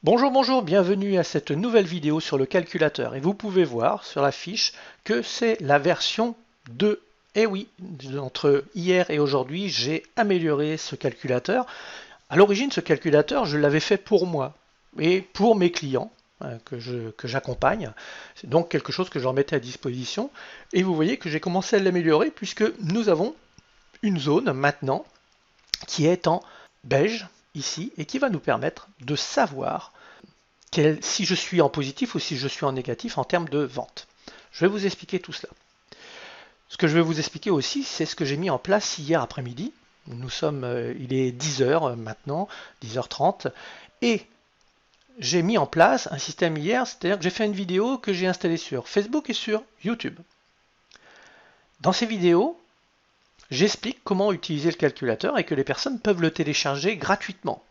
Bonjour, bonjour, bienvenue à cette nouvelle vidéo sur le calculateur. Et vous pouvez voir sur la fiche que c'est la version 2. Et oui, entre hier et aujourd'hui, j'ai amélioré ce calculateur. À l'origine, ce calculateur, je l'avais fait pour moi et pour mes clients que j'accompagne. C'est donc quelque chose que je leur mettais à disposition. Et vous voyez que j'ai commencé à l'améliorer puisque nous avons une zone maintenant qui est en beige ici et qui va nous permettre de savoir si je suis en positif ou si je suis en négatif en termes de vente. Je vais vous expliquer tout cela. Ce que je vais vous expliquer aussi, c'est ce que j'ai mis en place hier après-midi. Il est 10h maintenant, 10h30, et j'ai mis en place un système hier, c'est-à-dire que j'ai fait une vidéo que j'ai installée sur Facebook et sur YouTube. Dans ces vidéos, j'explique comment utiliser le calculateur et que les personnes peuvent le télécharger gratuitement.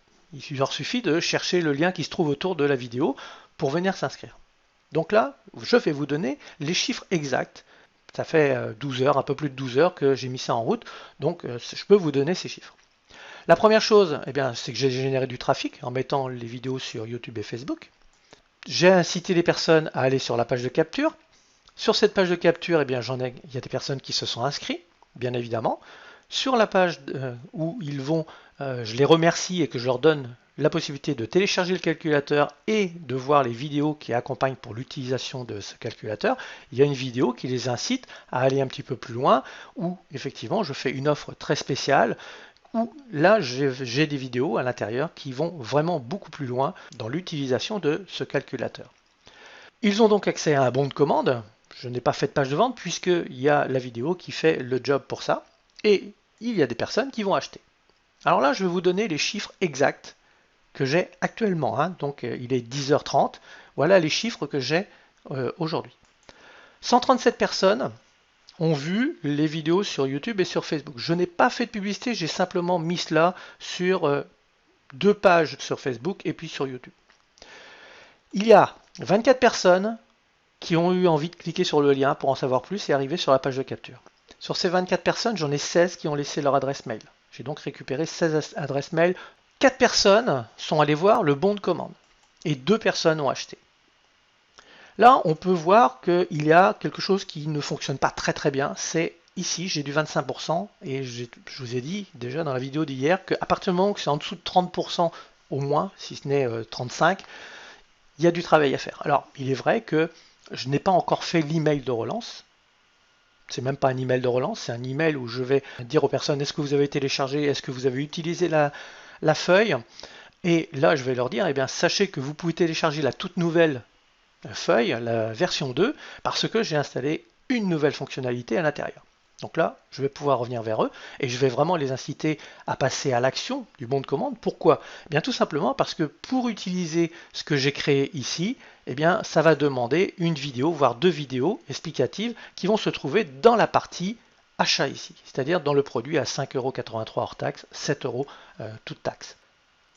Il leur suffit de chercher le lien qui se trouve autour de la vidéo pour venir s'inscrire. Donc là, je vais vous donner les chiffres exacts. Ça fait 12 heures, un peu plus de 12 heures que j'ai mis ça en route, donc je peux vous donner ces chiffres. La première chose, c'est que j'ai généré du trafic en mettant les vidéos sur YouTube et Facebook. J'ai incité les personnes à aller sur la page de capture. Sur cette page de capture, il y a des personnes qui se sont inscrites, bien évidemment. Sur la page où ils vont, je les remercie et que je leur donne la possibilité de télécharger le calculateur et de voir les vidéos qui accompagnent pour l'utilisation de ce calculateur, il y a une vidéo qui les incite à aller un petit peu plus loin, où effectivement je fais une offre très spéciale, où là j'ai des vidéos à l'intérieur qui vont vraiment beaucoup plus loin dans l'utilisation de ce calculateur. Ils ont donc accès à un bon de commande. Je n'ai pas fait de page de vente puisqu'il y a la vidéo qui fait le job pour ça. Et il y a des personnes qui vont acheter. Alors là, je vais vous donner les chiffres exacts que j'ai actuellement. Donc il est 10h30. Voilà les chiffres que j'ai aujourd'hui. 137 personnes ont vu les vidéos sur YouTube et sur Facebook. Je n'ai pas fait de publicité, j'ai simplement mis cela sur deux pages sur Facebook et puis sur YouTube. Il y a 24 personnes qui ont eu envie de cliquer sur le lien pour en savoir plus et arriver sur la page de capture. Sur ces 24 personnes, j'en ai 16 qui ont laissé leur adresse mail. J'ai donc récupéré 16 adresses mail. 4 personnes sont allées voir le bon de commande et 2 personnes ont acheté. Là, on peut voir qu'il y a quelque chose qui ne fonctionne pas très bien. C'est ici, j'ai du 25% et je vous ai dit déjà dans la vidéo d'hier qu'à partir du moment où c'est en dessous de 30% au moins, si ce n'est 35%, il y a du travail à faire. Alors, il est vrai que je n'ai pas encore fait l'email de relance. C'est même pas un email de relance, c'est un email où je vais dire aux personnes est-ce que vous avez téléchargé, est-ce que vous avez utilisé la feuille. Et là, je vais leur dire, sachez que vous pouvez télécharger la toute nouvelle feuille, la version 2, parce que j'ai installé une nouvelle fonctionnalité à l'intérieur. Donc là, je vais pouvoir revenir vers eux et je vais vraiment les inciter à passer à l'action du bon de commande. Pourquoi ? Tout simplement parce que pour utiliser ce que j'ai créé ici, ça va demander une vidéo, voire 2 vidéos explicatives qui vont se trouver dans la partie achat ici, c'est-à-dire dans le produit à 5,83 € hors taxe, 7 € toute taxe.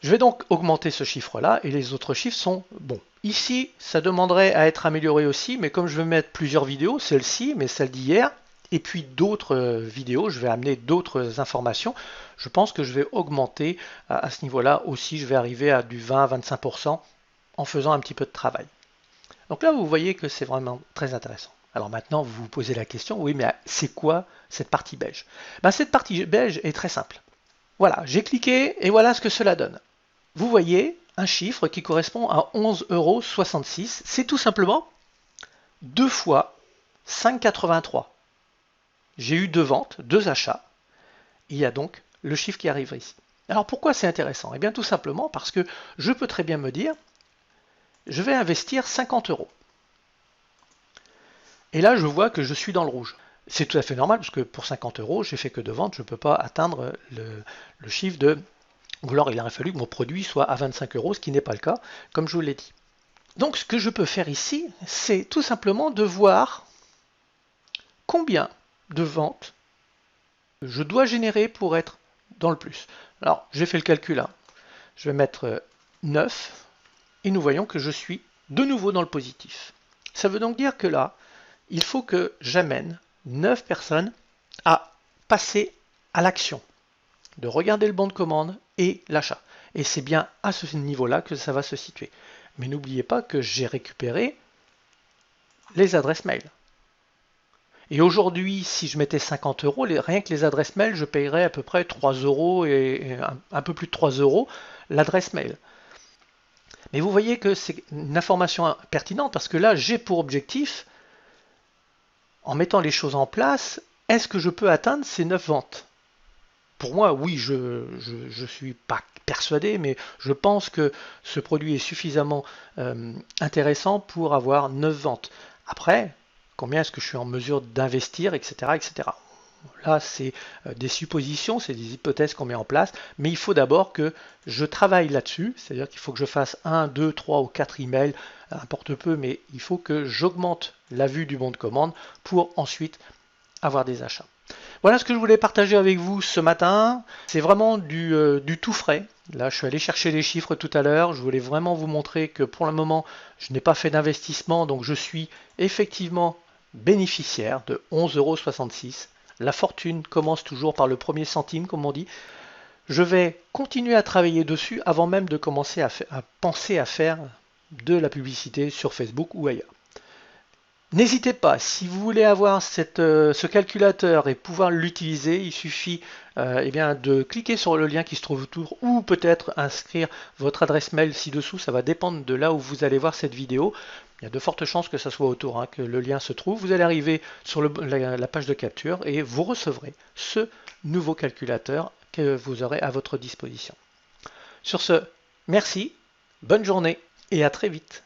Je vais donc augmenter ce chiffre-là et les autres chiffres sont bons. Ici, ça demanderait à être amélioré aussi, mais comme je vais mettre plusieurs vidéos, celle-ci, mais celle d'hier, et puis d'autres vidéos, je vais amener d'autres informations, je pense que je vais augmenter à ce niveau-là aussi, je vais arriver à du 20-25% en faisant un petit peu de travail. Donc là, vous voyez que c'est vraiment très intéressant. Alors maintenant, vous vous posez la question, oui, mais c'est quoi cette partie beige ? Cette partie beige est très simple. Voilà, j'ai cliqué et voilà ce que cela donne. Vous voyez un chiffre qui correspond à 11,66 €. C'est tout simplement 2 fois 5,83. J'ai eu 2 ventes, 2 achats. Il y a donc le chiffre qui arrive ici. Alors pourquoi c'est intéressant ? Tout simplement parce que je peux très bien me dire, je vais investir 50 €. Et là, je vois que je suis dans le rouge. C'est tout à fait normal parce que pour 50 €, j'ai fait que 2 ventes, je ne peux pas atteindre le chiffre de... Ou alors il aurait fallu que mon produit soit à 25 €, ce qui n'est pas le cas, comme je vous l'ai dit. Donc ce que je peux faire ici, c'est tout simplement de voir combien de ventes je dois générer pour être dans le plus. Alors j'ai fait le calcul. Je vais mettre 9 et nous voyons que je suis de nouveau dans le positif. Ça veut donc dire que là, il faut que j'amène 9 personnes à passer à l'action, de regarder le bon de commande et l'achat. et c'est bien à ce niveau-là que ça va se situer. Mais n'oubliez pas que j'ai récupéré les adresses mail. Et aujourd'hui, si je mettais 50 euros, rien que les adresses mail, je payerais à peu près 3 euros et un peu plus de 3 euros l'adresse mail. Mais vous voyez que c'est une information pertinente parce que là, j'ai pour objectif, en mettant les choses en place, est-ce que je peux atteindre ces 9 ventes? Pour moi, oui, je ne suis pas persuadé, mais je pense que ce produit est suffisamment intéressant pour avoir 9 ventes. Après, combien est-ce que je suis en mesure d'investir, etc., etc. Là, c'est des suppositions, c'est des hypothèses qu'on met en place, mais il faut d'abord que je travaille là-dessus, c'est-à-dire qu'il faut que je fasse 1, 2, 3 ou 4 emails, importe peu, mais il faut que j'augmente la vue du bon de commande pour ensuite avoir des achats. Voilà ce que je voulais partager avec vous ce matin. C'est vraiment du tout frais. Là, je suis allé chercher les chiffres tout à l'heure. Je voulais vraiment vous montrer que pour le moment, je n'ai pas fait d'investissement, donc je suis effectivement bénéficiaire de 11,66 €. La fortune commence toujours par le premier centime, comme on dit. Je vais continuer à travailler dessus avant même de commencer à penser à faire de la publicité sur Facebook ou ailleurs. N'hésitez pas, si vous voulez avoir ce calculateur et pouvoir l'utiliser, il suffit de cliquer sur le lien qui se trouve autour ou peut-être inscrire votre adresse mail ci-dessous, ça va dépendre de là où vous allez voir cette vidéo. Il y a de fortes chances que ça soit autour, que le lien se trouve. Vous allez arriver sur la page de capture et vous recevrez ce nouveau calculateur que vous aurez à votre disposition. Sur ce, merci, bonne journée et à très vite.